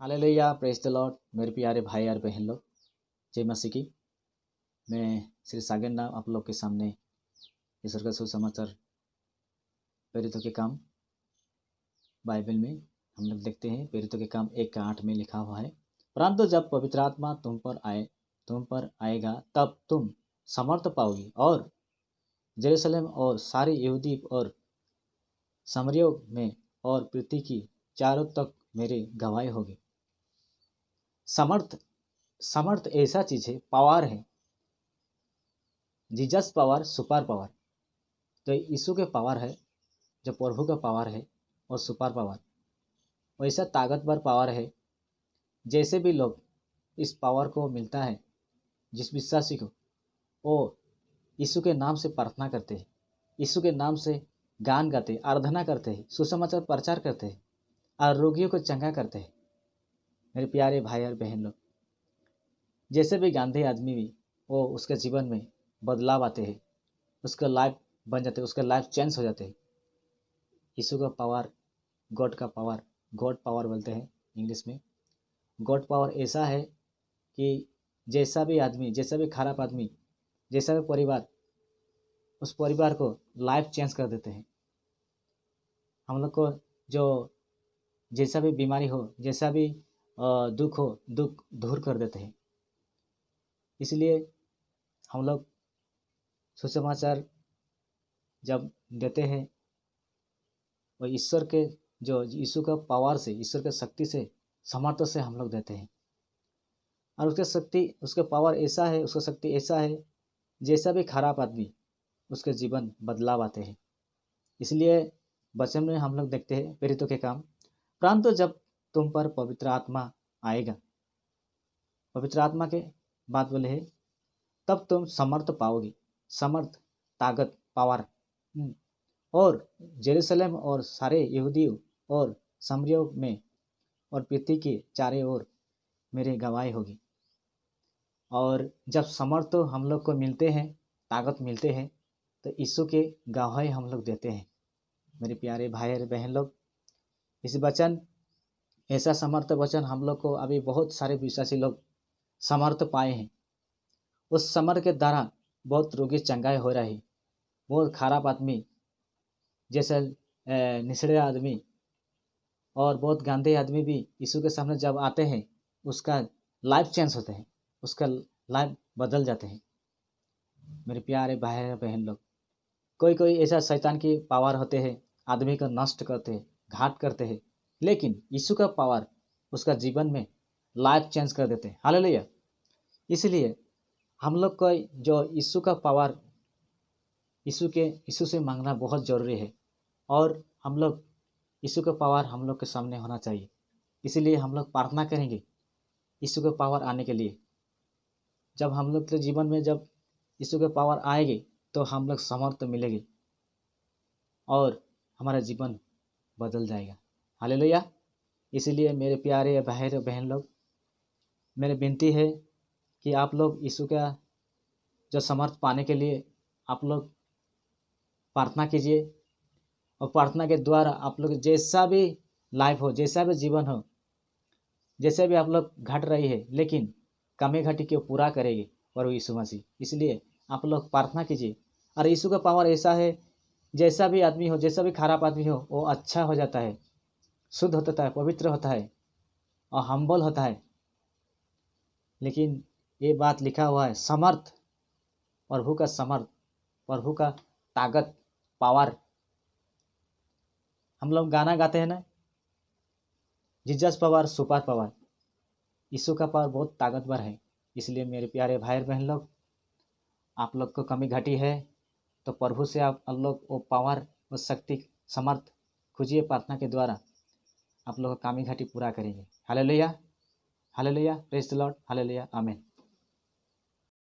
Hallelujah, praise the Lord. मेरे प्यारे भाई और बहन लोग, जय मसीह की। मैं श्री सागर नाम आप लोग के सामने ईश्वर का सुसमाचार प्रेरितों के काम बाइबल में हम लोग देखते हैं। प्रेरितों के काम 1:8 में लिखा हुआ है, परंतु जब पवित्र आत्मा तुम पर आएगा तब तुम समर्थ पाओगी और जेरूशलेम और सारी यहूदी और सामरिया में और पृथ्वी की चारों तक मेरे गवाही होगी। समर्थ समर्थ ऐसा चीज है, पावर है। Jesus power, super power. तो यीशु के पावर है, जो प्रभु का पावर है, और सुपर पावर वैसा ताकतवर पावर है। जैसे भी लोग इस पावर को मिलता है, जिस विश्वासी को, वो यीशु के नाम से प्रार्थना करते हैं, यीशु के नाम से गान गाते हैं, आराधना करते हैं, सुसमाचार प्रचार करते हैं और रोगियों को चंगा करते हैं। मेरे प्यारे भाई और बहन लोग, जैसे भी गांधी आदमी भी, वो उसके जीवन में बदलाव आते हैं, उसका लाइफ बन जाते हैं, उसका लाइफ चेंज हो जाते हैं। यीशु का पावर, गॉड का पावर, गॉड पावर बोलते हैं इंग्लिश में। गॉड पावर ऐसा है कि जैसा भी आदमी, जैसा भी खराब आदमी, जैसा भी परिवार, उस परिवार को लाइफ चेंज कर देते हैं। हम लोग को जो जैसा भी बीमारी हो, जैसा भी दुख हो, दुख दूर कर देते हैं। इसलिए हम लोग सुसमाचार जब देते हैं, और ईश्वर के जो यीशु का पावर से, ईश्वर के शक्ति से, सामर्थ्य से हम लोग देते हैं। और उसके शक्ति, उसके पावर ऐसा है, उसका शक्ति ऐसा है, जैसा भी खराब आदमी, उसके जीवन बदलाव आते हैं। इसलिए वचन में हम लोग देखते हैं प्रेरितों के काम, परंतु जब तुम पर पवित्र आत्मा आएगा, पवित्र आत्मा के बात बोले है, तब तुम समर्थ पाओगे। समर्थ, ताकत, पावर। और जेरूशलेम और सारे यहूदियों और सामरिया में और पृथ्वी के चारों ओर मेरे गवाही होगी। और जब समर्थ हम लोग को मिलते हैं, ताकत मिलते हैं, तो यीशु के गवाही हम लोग देते हैं। मेरे प्यारे भाई और बहन लोग, इस वचन, ऐसा समर्थ वचन हम लोग को अभी बहुत सारे विश्वासी लोग समर्थ पाए हैं। उस समर्थ के द्वारा बहुत रोगी चंगाई हो रही। बहुत खराब आदमी, जैसे निसड़े आदमी और बहुत गंदे आदमी भी यीशु के सामने जब आते हैं, उसका लाइफ चेंज होते हैं, उसका लाइफ बदल जाते हैं। मेरे प्यारे भाई और बहन लोग, कोई कोई ऐसा शैतान की पावर होते हैं, आदमी को नष्ट करते हैं, घात करते हैं, लेकिन यीशु का पावर उसका जीवन में लाइफ चेंज कर देते हैं। हालेलुया। इसलिए हम लोग को जो यीशु का पावर, यीशु से मांगना बहुत ज़रूरी है। और हम लोग यीशु का पावर हम लोग के सामने होना चाहिए। इसीलिए हम लोग प्रार्थना करेंगे यीशु का पावर आने के लिए। जब हम लोग के जीवन में जब यीशु का पावर आएगी, तो हम लोग समर्थ मिलेंगे और हमारा जीवन बदल जाएगा। हालेलुया। इसीलिए मेरे प्यारे भाई और बहन लोग, मेरी विनती है कि आप लोग यीशु का जो समर्थ पाने के लिए आप लोग प्रार्थना कीजिए। और प्रार्थना के द्वारा आप लोग जैसा भी लाइफ हो, जैसा भी जीवन हो, जैसे भी आप लोग घट रही है, लेकिन कमी घटी को पूरा करेगी प्रभु यीशु मसीह। इसलिए आप लोग प्रार्थना कीजिए। और यीशु का पावर ऐसा है, जैसा भी आदमी हो, जैसा भी खराब आदमी हो, वो अच्छा हो जाता है, शुद्ध होता है, पवित्र होता है और हम्बल होता है। लेकिन ये बात लिखा हुआ है, समर्थ, प्रभु का समर्थ, प्रभु का ताकत, पावर। हम लोग गाना गाते हैं ना, जीसस पावर, सुपर पावर। यीशु का पावर बहुत ताकतवर है। इसलिए मेरे प्यारे भाई बहन लोग, आप लोग को कमी घटी है तो प्रभु से आप लोग वो पावर, वो शक्ति, समर्थ खोजिए। प्रार्थना के द्वारा आप लोग का कमी घटी पूरा करेंगे। Hallelujah, hallelujah, praise the Lord, hallelujah, आमीन।